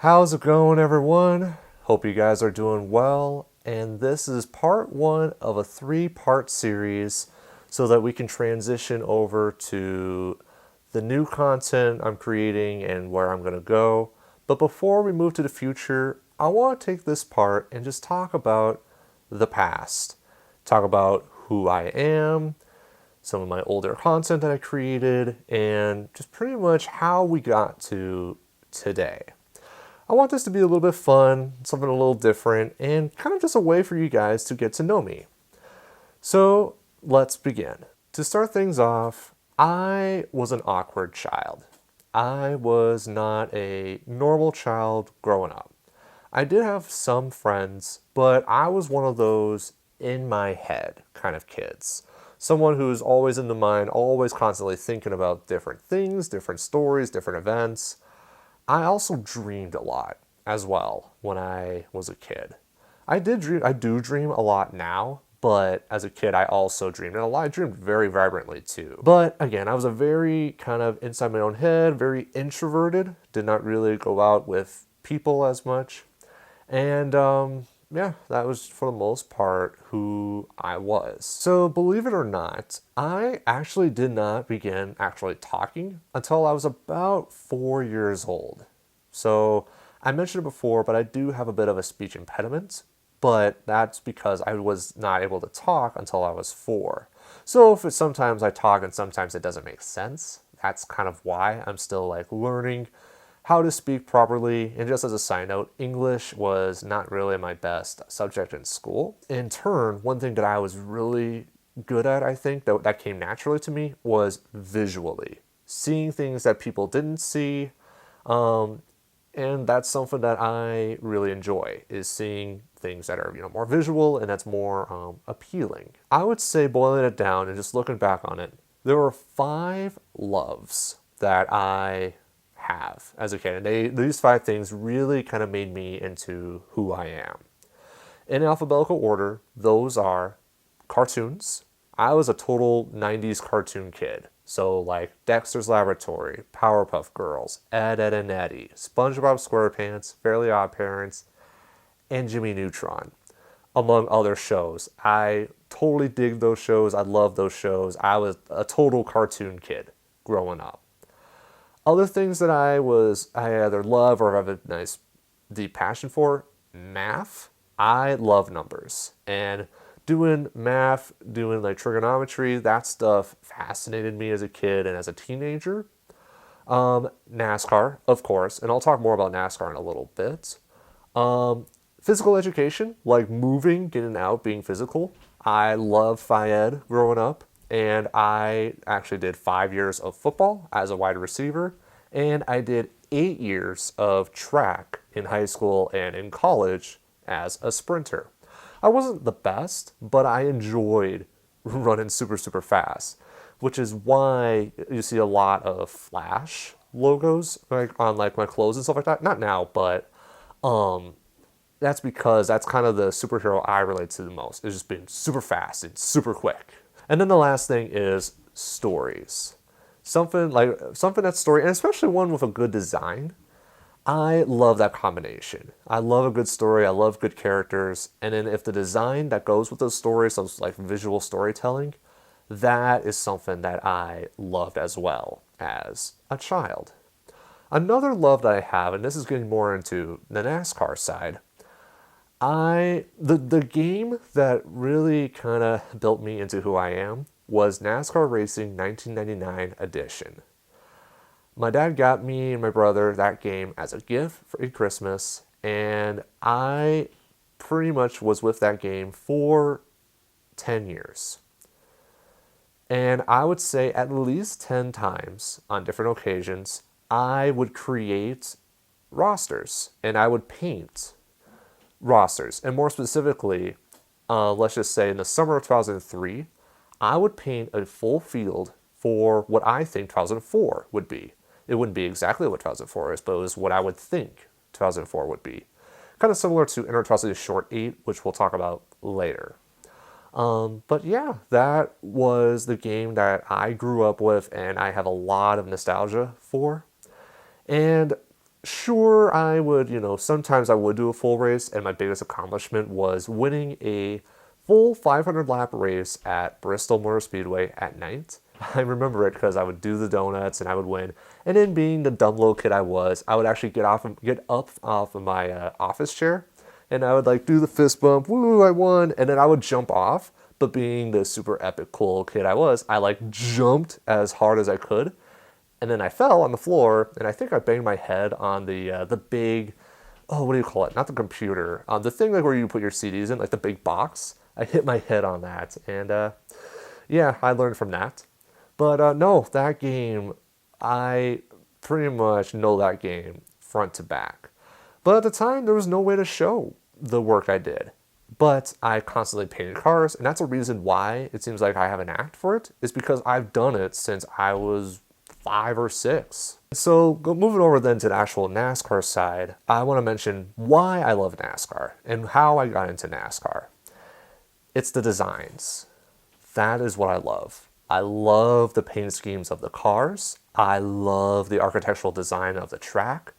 How's it going, everyone? Hope you guys are doing well. And this is part one of a three-part series so that we can transition over to the new content I'm creating and where I'm going to go. But before we move to the future, I want to take this part and just talk about the past. Talk about who I am, some of my older content that I created, and just pretty much how we got to today. I want this to be a little bit fun, something a little different, and kind of just a way for you guys to get to know me. So let's begin. To start things off, I was an awkward child. I was not a normal child growing up. I did have some friends, but I was one of those in my head kind of kids. Someone who's always in the mind, always constantly thinking about different things, different stories, different events. I also dreamed a lot as well when I was a kid. I do dream a lot now, but as a kid I also dreamed, and I dreamed very vibrantly too. But again, I was a very kind of inside my own head, very introverted, did not really go out with people as much. And yeah, that was for the most part who I was. So believe it or not, I actually did not begin actually talking until I was about 4 years old. So I mentioned it before, but I do have a bit of a speech impediment, but that's because I was not able to talk until I was 4. So if sometimes I talk and sometimes it doesn't make sense, that's kind of why I'm still learning how to speak properly. And just as a side note, English was not really my best subject in school. In turn, one thing that I was really good at, I think, that came naturally to me was visually. Seeing things that people didn't see, and that's something that I really enjoy, is seeing things that are more visual and that's more appealing. I would say, boiling it down and just looking back on it, there were 5 loves that I have as a kid, and these 5 things really kind of made me into who I am. In alphabetical order, those are cartoons. I was a total 90s cartoon kid. So Dexter's Laboratory, Powerpuff Girls, Ed, Edd and Eddy, SpongeBob SquarePants, Fairly Odd Parents, and Jimmy Neutron, among other shows. I totally dig those shows. I love those shows. I was a total cartoon kid growing up. Other things that I either love or have a nice deep passion for, math. I love numbers, and doing math, doing trigonometry, that stuff fascinated me as a kid and as a teenager. NASCAR, of course, and I'll talk more about NASCAR in a little bit. Physical education, like moving, getting out, being physical. I loved Phi Ed growing up. And I actually did 5 years of football as a wide receiver, and I did 8 years of track in high school and in college as a sprinter. I wasn't the best, but I enjoyed running super, super fast, which is why you see a lot of Flash logos on my clothes and stuff like that. Not now, but that's because that's kind of the superhero I relate to the most. It's just being super fast and super quick. And then the last thing is stories. Something that's story, and especially one with a good design. I love that combination. I love a good story. I love good characters. And then if the design that goes with those stories, those visual storytelling, that is something that I loved as well as a child. Another love that I have, and this is getting more into the NASCAR side, the game that really kind of built me into who I am was NASCAR Racing 1999 edition. My dad got me and my brother that game as a gift for Christmas, and I pretty much was with that game for 10 years. And I would say at least 10 times on different occasions, I would create rosters and I would paint rosters. And more specifically, let's just say in the summer of 2003, I would paint a full field for what I think 2004 would be. It wouldn't be exactly what 2004 is, but it was what I would think 2004 would be. Kind of similar to Inter Short 8, which we'll talk about later. But yeah, that was the game that I grew up with and I have a lot of nostalgia for. And sure, I would, sometimes I would do a full race, and my biggest accomplishment was winning a full 500 lap race at Bristol Motor Speedway at night. I remember it because I would do the donuts and I would win. And then, being the dumb little kid I was, I would actually get up off of my office chair, and I would like do the fist bump, woo, I won, and then I would jump off. But being the super epic cool kid I was, I like jumped as hard as I could, and then I fell on the floor, and I think I banged my head on the big, oh, what do you call it? Not the computer, the thing like where you put your CDs in, like the big box. I hit my head on that, and yeah, I learned from that. But no, that game, I pretty much know that game front to back. But at the time, there was no way to show the work I did. But I constantly painted cars, and that's a reason why it seems like I have an knack for it, is because I've done it since I was 5 or 6. So moving over then to the actual NASCAR side, I want to mention why I love NASCAR and how I got into NASCAR. It's the designs. That is what I love. I love the paint schemes of the cars. I love the architectural design of the track.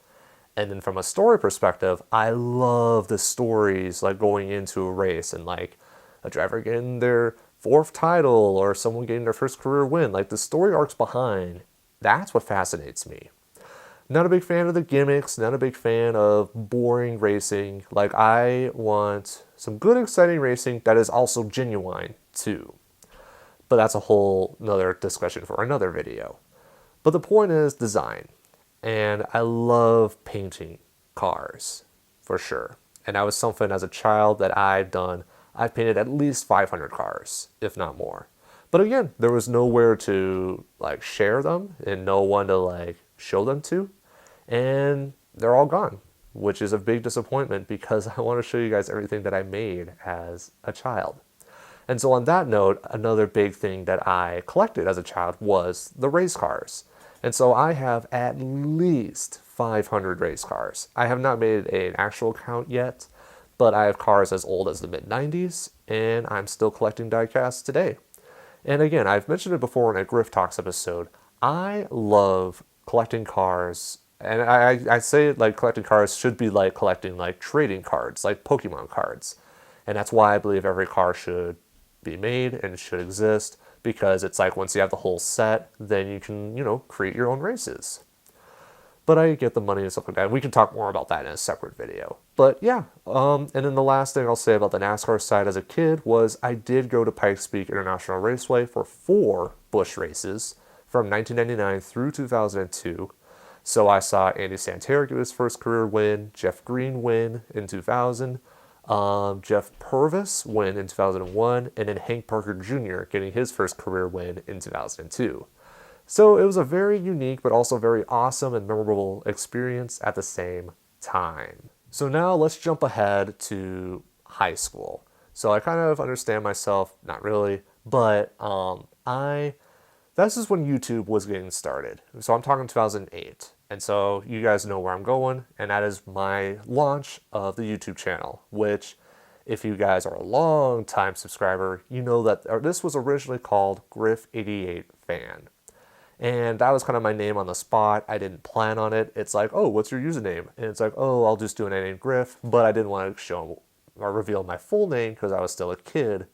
And then from a story perspective, I love the stories like going into a race and like a driver getting their 4th title or someone getting their first career win. Like the story arcs behind, that's what fascinates me. Not a big fan of the gimmicks, not a big fan of boring racing. Like I want some good, exciting racing that is also genuine too. But that's a whole nother discussion for another video. But the point is design. And I love painting cars, for sure. And that was something as a child that I've done. I've painted at least 500 cars, if not more. But again, there was nowhere to like share them and no one to like show them to. And they're all gone, which is a big disappointment because I want to show you guys everything that I made as a child. And so on that note, another big thing that I collected as a child was the race cars. And so I have at least 500 race cars. I have not made an actual count yet, but I have cars as old as the mid-90s, and I'm still collecting diecasts today. And again, I've mentioned it before in a Griff Talks episode. I love collecting cars, and I say like collecting cars should be like collecting like trading cards, like Pokemon cards. And that's why I believe every car should be made and should exist, because it's like once you have the whole set, then you can, create your own races. But I get the money and stuff like that. We can talk more about that in a separate video. But yeah, and then the last thing I'll say about the NASCAR side as a kid was I did go to Pikes Peak International Raceway for 4 Busch races from 1999 through 2002. So I saw Andy Santerre get his first career win, Jeff Green win in 2000, Jeff Purvis win in 2001, and then Hank Parker Jr. getting his first career win in 2002. So it was a very unique but also very awesome and memorable experience at the same time. So now let's jump ahead to high school. So I kind of understand myself, not really, but this is when YouTube was getting started. So I'm talking 2008. And so you guys know where I'm going, and that is my launch of the YouTube channel, which if you guys are a long time subscriber, you know that this was originally called Griff88 Fan. And that was kind of my name on the spot. I didn't plan on it. It's like, oh, what's your username? And it's like, oh, I'll just do an name Griff, but I didn't want to show or reveal my full name because I was still a kid.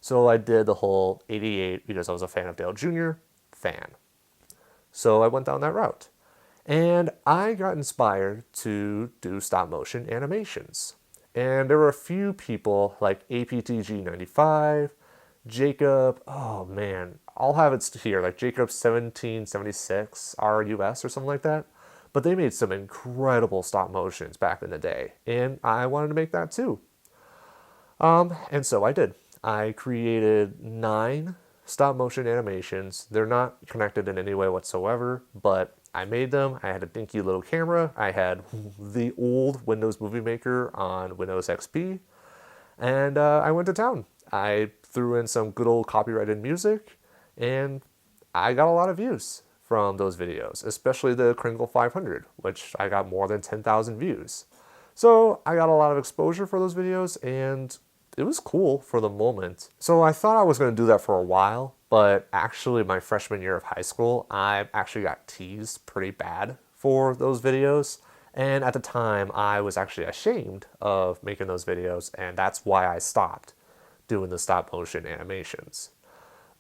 So I did the whole 88 because I was a fan of Dale Jr. fan. So I went down that route. And I got inspired to do stop motion animations. And there were a few people like APTG95, Jacob, oh man, I'll have it here, like Jacob 1776 RUS or something like that. But they made some incredible stop motions back in the day. And I wanted to make that too. And so I did. I created 9 stop motion animations. They're not connected in any way whatsoever, but I made them. I had a dinky little camera. I had the old Windows Movie Maker on Windows XP. And I went to town. I threw in some good old copyrighted music, and I got a lot of views from those videos, especially the Kringle 500, which I got more than 10,000 views. So I got a lot of exposure for those videos, and it was cool for the moment. So I thought I was going to do that for a while, but actually my freshman year of high school, I actually got teased pretty bad for those videos. And at the time, I was actually ashamed of making those videos, and that's why I stopped doing the stop motion animations.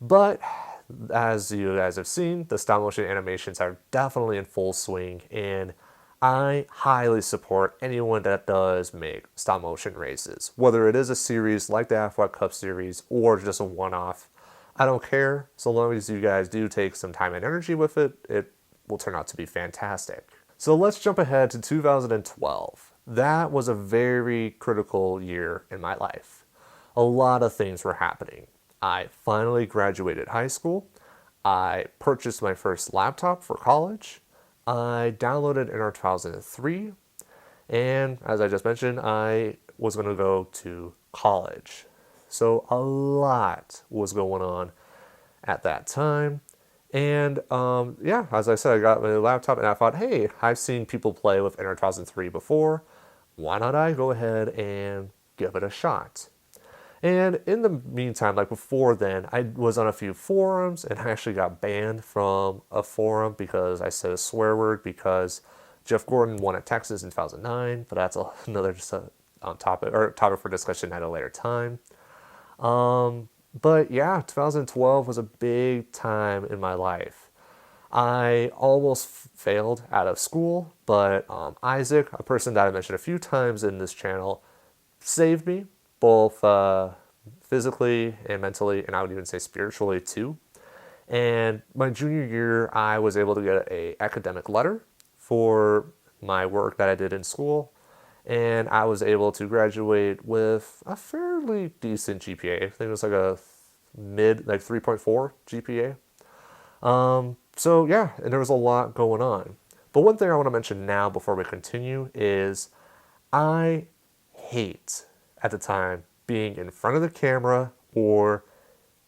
But as you guys have seen, the stop motion animations are definitely in full swing, and I highly support anyone that does make stop motion races. Whether it is a series like the AFWAC Cup series or just a one-off, I don't care. So long as you guys do take some time and energy with it, it will turn out to be fantastic. So let's jump ahead to 2012. That was a very critical year in my life. A lot of things were happening. I finally graduated high school. I purchased my first laptop for college. I downloaded NR 2003. And as I just mentioned, I was going to go to college. So a lot was going on at that time. And yeah, as I said, I got my laptop and I thought, hey, I've seen people play with NR 2003 before. Why not I go ahead and give it a shot? And in the meantime, like before then, I was on a few forums and I actually got banned from a forum because I said a swear word because Jeff Gordon won at Texas in 2009, but that's another just topic for discussion at a later time. But yeah, 2012 was a big time in my life. I almost failed out of school, but Isaac, a person that I mentioned a few times in this channel, saved me both physically and mentally, and I would even say spiritually too. And my junior year, I was able to get an academic letter for my work that I did in school, and I was able to graduate with a fairly decent GPA. I think it was like a like 3.4 GPA. So yeah, and there was a lot going on. But one thing I want to mention now before we continue is I hate at the time being in front of the camera or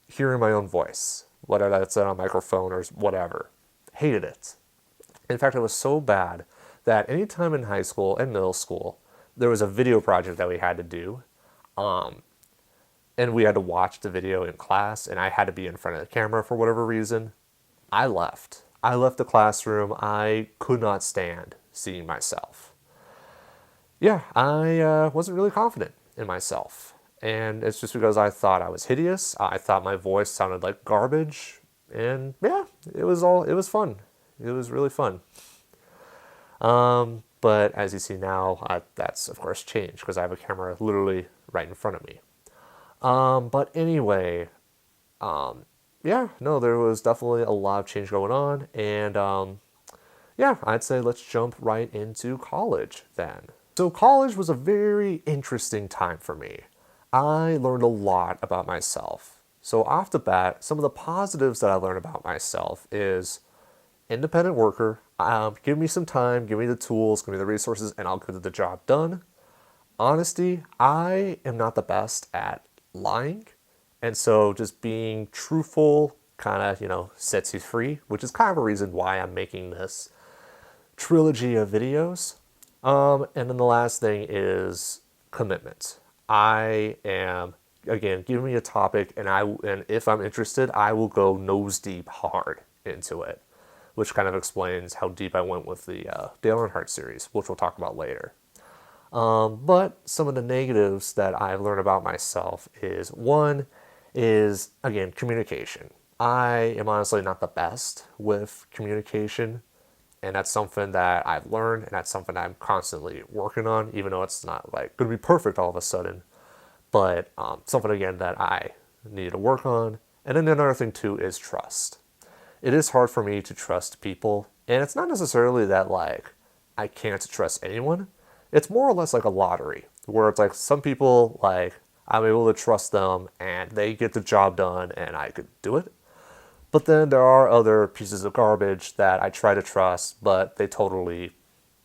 hearing my own voice, whether that's on a microphone or whatever. Hated it. In fact, it was so bad that anytime in high school and middle school, there was a video project that we had to do, and we had to watch the video in class, and I had to be in front of the camera for whatever reason. I left. I left the classroom. I could not stand seeing myself. Yeah, I wasn't really confident in myself. And it's just because I thought I was hideous. I thought my voice sounded like garbage. And yeah, it was fun. It was really fun. But as you see now, that's of course changed because I have a camera literally right in front of me. But anyway, yeah, no, there was definitely a lot of change going on. And yeah, I'd say let's jump right into college then. So college was a very interesting time for me. I learned a lot about myself. So off the bat, some of the positives that I learned about myself is independent worker. Give me some time, give me the tools, give me the resources, and I'll get the job done. Honesty, I am not the best at lying. And so just being truthful kind of, sets you free, which is kind of a reason why I'm making this trilogy of videos. And then the last thing is commitment. I am, again, give me a topic and if I'm interested, I will go nose deep hard into it, which kind of explains how deep I went with the Dale Earnhardt series, which we'll talk about later. But some of the negatives that I've learned about myself is, one is, again, communication. I am honestly not the best with communication, and that's something that I've learned, and that's something I'm constantly working on, even though it's not like going to be perfect all of a sudden, but something, again, that I need to work on. And then another thing too is trust. It is hard for me to trust people, and it's not necessarily that like I can't trust anyone. It's more or less like a lottery, where it's like some people, like, I'm able to trust them and they get the job done and I could do it. But then there are other pieces of garbage that I try to trust, but they totally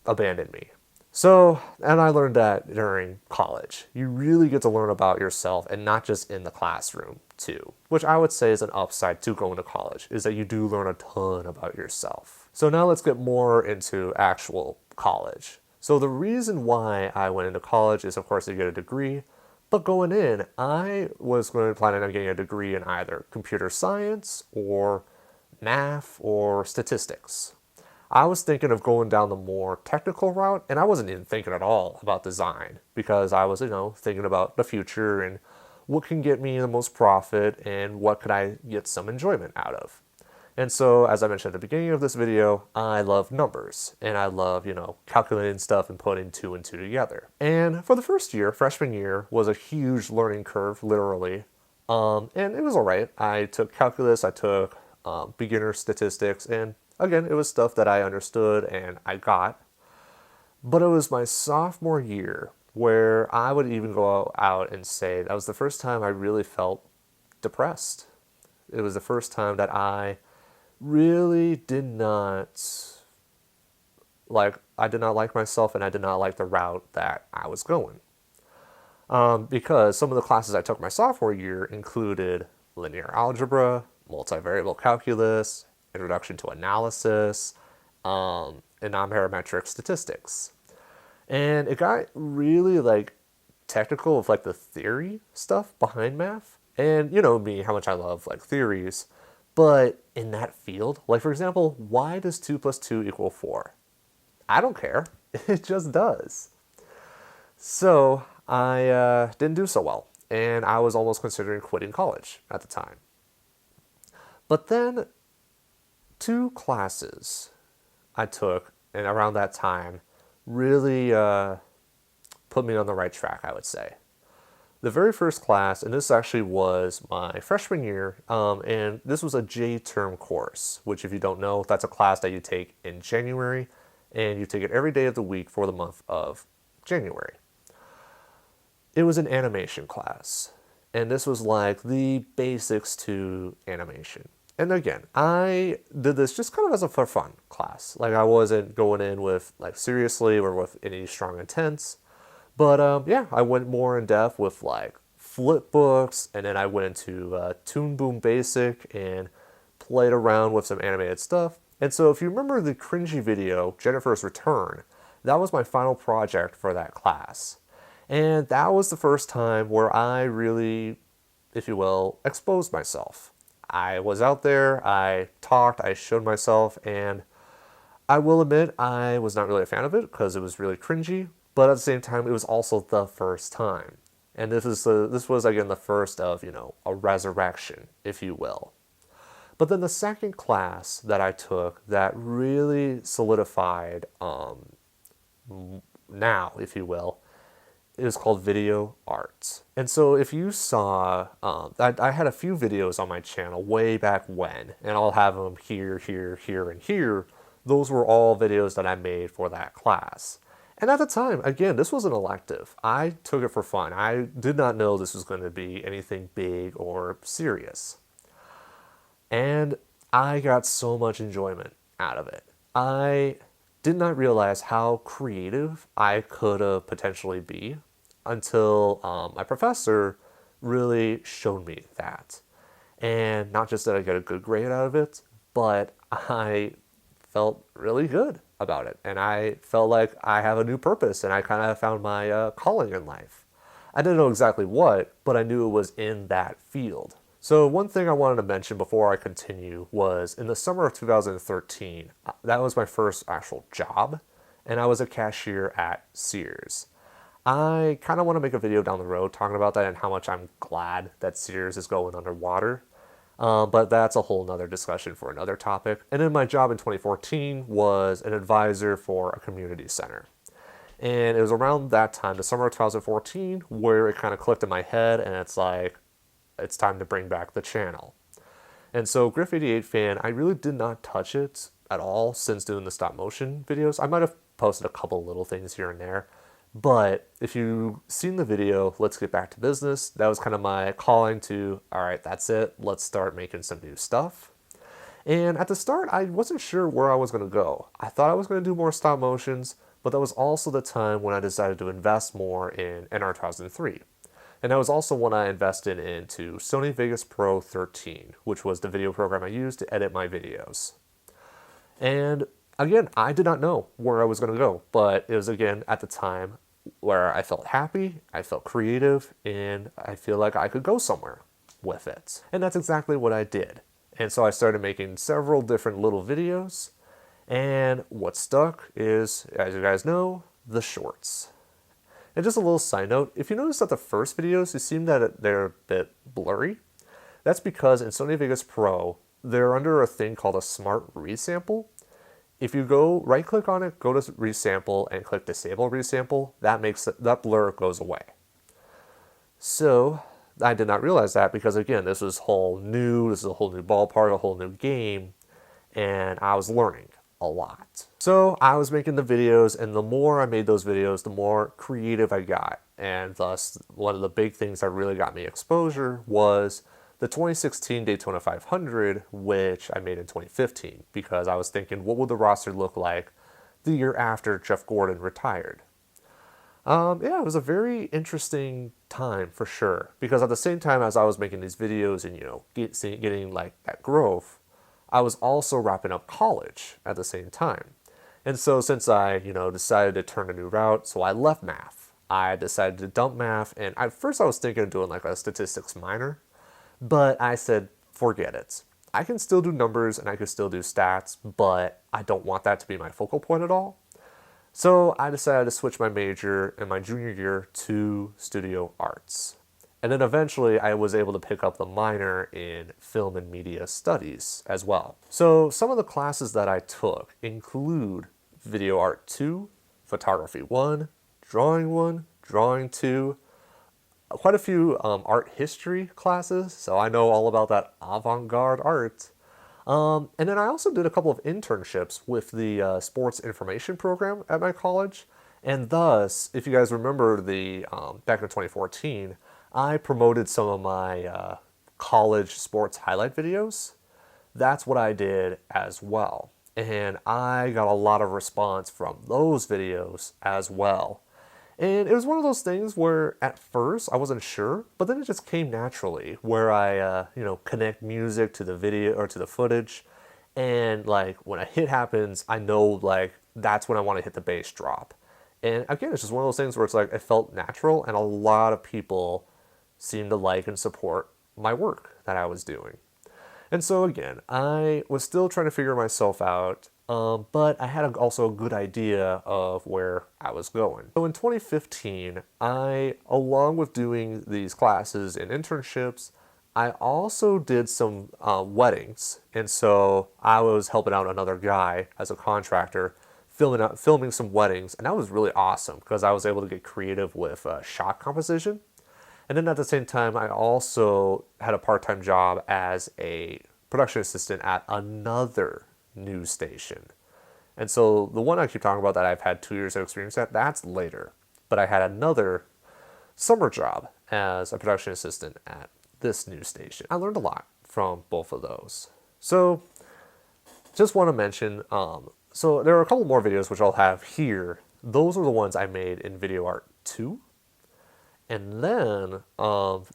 abandon me. So, and I learned that during college. You really get to learn about yourself, and not just in the classroom too, which I would say is an upside to going to college, is that you do learn a ton about yourself. So now let's get more into actual college. So the reason why I went into college is, of course, to get a degree. But going in, I was planning on getting a degree in either computer science or math or statistics. I was thinking of going down the more technical route, and I wasn't even thinking at all about design because I was, thinking about the future and what can get me the most profit and what could I get some enjoyment out of. And so, as I mentioned at the beginning of this video, I love numbers and I love, calculating stuff and putting two and two together. And for the first year, freshman year, was a huge learning curve, literally. And it was all right. I took calculus, I took beginner statistics, and again, it was stuff that I understood and I got. But it was my sophomore year where I would even go out and say that was the first time I really felt depressed. It was the first time that I really did not like myself, and I did not like the route that I was going. Because some of the classes I took my sophomore year included linear algebra, multivariable calculus, introduction to analysis, and non-parametric statistics. And it got really technical with the theory stuff behind math. And you know me, how much I love theories. But in that field, for example, why does 2 plus 2 equal 4? I don't care. It just does. So I didn't do so well, and I was almost considering quitting college at the time. But then 2 classes I took, and around that time, really put me on the right track, I would say. The very first class, and this actually was my freshman year, and this was a J-term course, which if you don't know, that's a class that you take in January, and you take it every day of the week for the month of January. It was an animation class, and this was the basics to animation. And again, I did this just kind of as a for fun class. I wasn't going in with seriously or with any strong intents. But I went more in depth with flip books, and then I went into Toon Boom Basic and played around with some animated stuff. And so if you remember the cringy video, Jennifer's Return, that was my final project for that class. And that was the first time where I really, if you will, exposed myself. I was out there, I talked, I showed myself, and I will admit I was not really a fan of it because it was really cringy. But at the same time, it was also the first time. And this was, again, the first of, a resurrection, if you will. But then the second class that I took that really solidified, now, if you will, it was called Video Arts. And so if you saw, I had a few videos on my channel way back when, and I'll have them here, and here. Those were all videos that I made for that class. And at the time, again, this was an elective. I took it for fun. I did not know this was going to be anything big or serious. And I got so much enjoyment out of it. I did not realize how creative I could potentially be until my professor really showed me that. And not just that I got a good grade out of it, but I felt really good about it, and I felt like I have a new purpose, and I kind of found my calling in life. I didn't know exactly what, but I knew it was in that field. So one thing I wanted to mention before I continue was in the summer of 2013, that was my first actual job, and I was a cashier at Sears. I kind of want to make a video down the road talking about that and how much I'm glad that Sears is going underwater. But that's a whole nother discussion for another topic. And then my job in 2014 was an advisor for a community center. And it was around that time, the summer of 2014, where it kind of clicked in my head, and it's time to bring back the channel. And so Griff88 Fan, I really did not touch it at all since doing the stop motion videos. I might have posted a couple little things here and there. But if you've seen the video, Let's Get Back to Business, that was kind of my calling to, all right, that's it. Let's start making some new stuff. And at the start, I wasn't sure where I was going to go. I thought I was going to do more stop motions, but that was also the time when I decided to invest more in NR2003. And that was also when I invested into Sony Vegas Pro 13, which was the video program I used to edit my videos. And again, I did not know where I was going to go, but it was, again, at the time where I felt happy, I felt creative, and I feel like I could go somewhere with it. And that's exactly what I did. And so I started making several different little videos, And what stuck is, as you guys know, the shorts. And just a little side note, if you notice that the first videos, it seemed that they're a bit blurry. That's because in Sony Vegas Pro, they're under a thing called a smart resample. If you go right click on it, go to resample and click disable resample, that blur goes away. So I did not realize that because again, this is a whole new ballpark, a whole new game, and I was learning a lot. So I was making the videos, and the more I made those videos, the more creative I got. And thus, one of the big things that really got me exposure was the 2016 Daytona 500, which I made in 2015, because I was thinking, what would the roster look like the year after Jeff Gordon retired? Yeah, it was a very interesting time for sure, because at the same time as I was making these videos and, getting like that growth, I was also wrapping up college at the same time. And so since I, decided to turn a new route, so I left math. I decided to dump math, and at first I was thinking of doing like a statistics minor, but I said, forget it. I can still do numbers and I can still do stats, but I don't want that to be my focal point at all. So I decided to switch my major in my junior year to studio arts. And then eventually I was able to pick up the minor in film and media studies as well. So some of the classes that I took include video art 2, photography 1, drawing 2, quite a few art history classes, so I know all about that avant-garde art. And then I also did a couple of internships with the sports information program at my college. And thus, if you guys remember back in 2014, I promoted some of my college sports highlight videos. That's what I did as well. And I got a lot of response from those videos as well. And it was one of those things where at first I wasn't sure, but then it just came naturally, where I, connect music to the video or to the footage. And like when a hit happens, I know like that's when I want to hit the bass drop. And again, it's just one of those things where it's like it felt natural, and a lot of people seemed to like and support my work that I was doing. And so again, I was still trying to figure myself out, but I had also a good idea of where I was going. So in 2015, along with doing these classes and internships, I also did some weddings. And so I was helping out another guy as a contractor, filming some weddings. And that was really awesome because I was able to get creative with shot composition. And then at the same time, I also had a part-time job as a production assistant at another news station. And so the one I keep talking about that I've had 2 years of experience at, that's later. But I had another summer job as a production assistant at this news station. I learned a lot from both of those. So just want to mention, so there are a couple more videos which I'll have here. Those are the ones I made in Video Art 2. And then,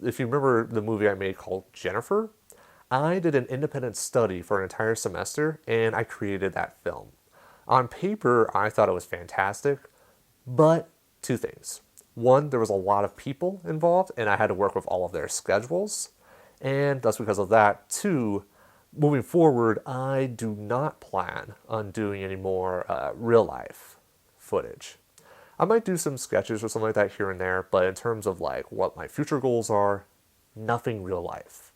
if you remember the movie I made called Jennifer, I did an independent study for an entire semester, and I created that film. On paper, I thought it was fantastic, but two things. One, there was a lot of people involved, and I had to work with all of their schedules, and thus because of that. Two, moving forward, I do not plan on doing any more real-life footage. I might do some sketches or something like that here and there, but in terms of like what my future goals are, nothing real life.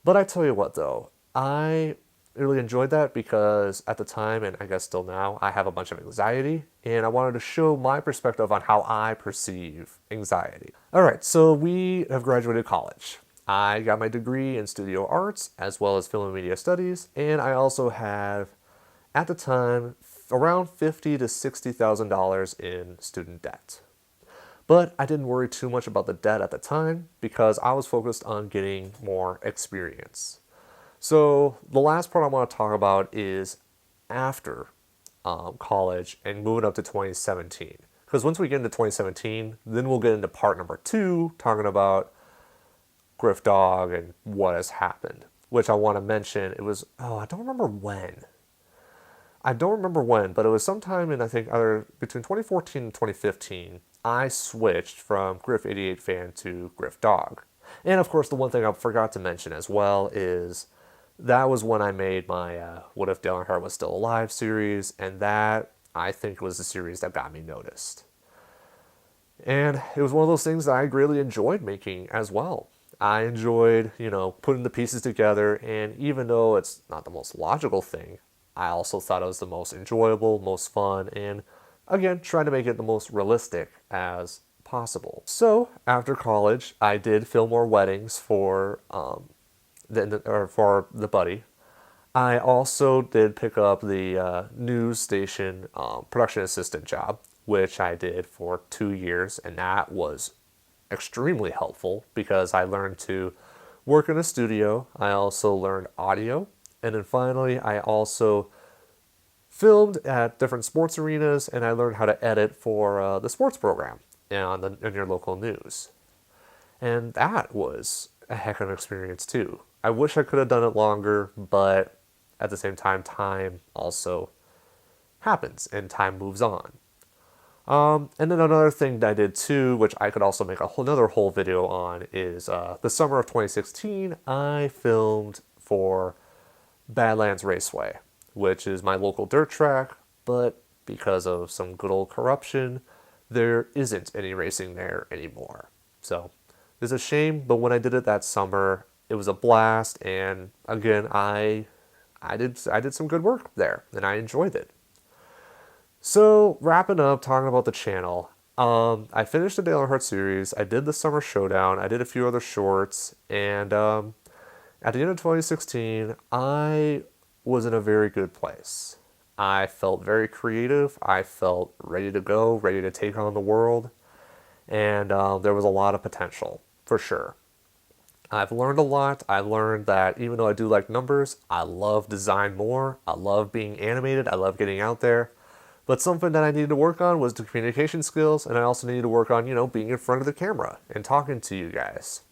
But I tell you what though, I really enjoyed that because at the time, and I guess still now, I have a bunch of anxiety, and I wanted to show my perspective on how I perceive anxiety. All right, so we have graduated college. I got my degree in studio arts as well as film and media studies, and I also have, at the time, around $50,000 to $60,000 in student debt. But I didn't worry too much about the debt at the time because I was focused on getting more experience. So the last part I want to talk about is after college and moving up to 2017. Because once we get into 2017, then we'll get into part number 2, talking about Griff Dog and what has happened. Which I want to mention, it was, I don't remember when. But it was sometime in, I think, either between 2014 and 2015, I switched from Griff88 fan to Griff Dog. And of course, the one thing I forgot to mention as well is that was when I made my What If Dale Earnhardt Was Still Alive series, and that, I think, was the series that got me noticed. And it was one of those things that I really enjoyed making as well. I enjoyed, putting the pieces together, and even though it's not the most logical thing, I also thought it was the most enjoyable, most fun, and again, trying to make it the most realistic as possible. So after college, I did film more weddings for the buddy. I also did pick up the news station production assistant job, which I did for 2 years, and that was extremely helpful because I learned to work in a studio. I also learned audio, and then finally, I also filmed at different sports arenas, and I learned how to edit for the sports program in your local news. And that was a heck of an experience too. I wish I could have done it longer, but at the same time, time also happens and time moves on. And then another thing that I did too, which I could also make another whole video on, is the summer of 2016, I filmed for Badlands Raceway, which is my local dirt track, but because of some good old corruption, there isn't any racing there anymore. So it's a shame, but when I did it that summer, it was a blast, and again, I did some good work there, and I enjoyed it. So, wrapping up, talking about the channel, I finished the Dale Earnhardt series, I did the Summer Showdown, I did a few other shorts, and at the end of 2016, I was in a very good place. I felt very creative, I felt ready to go, ready to take on the world, and there was a lot of potential, for sure. I've learned a lot. I learned that even though I do like numbers, I love design more, I love being animated, I love getting out there. But something that I needed to work on was the communication skills, and I also needed to work on, being in front of the camera and talking to you guys.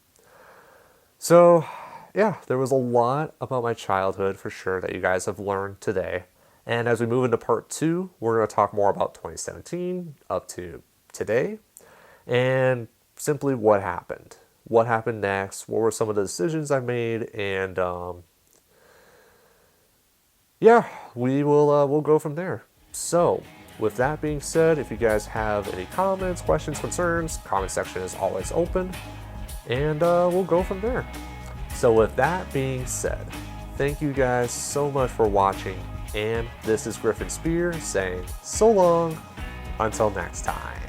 So, yeah, there was a lot about my childhood for sure that you guys have learned today. And as we move into part 2, we're going to talk more about 2017 up to today and simply what happened. What happened next? What were some of the decisions I made? And yeah, we'll go from there. So, with that being said, if you guys have any comments, questions, concerns, comment section is always open, and we'll go from there. So with that being said, thank you guys so much for watching, and this is Griffin Spear saying so long until next time.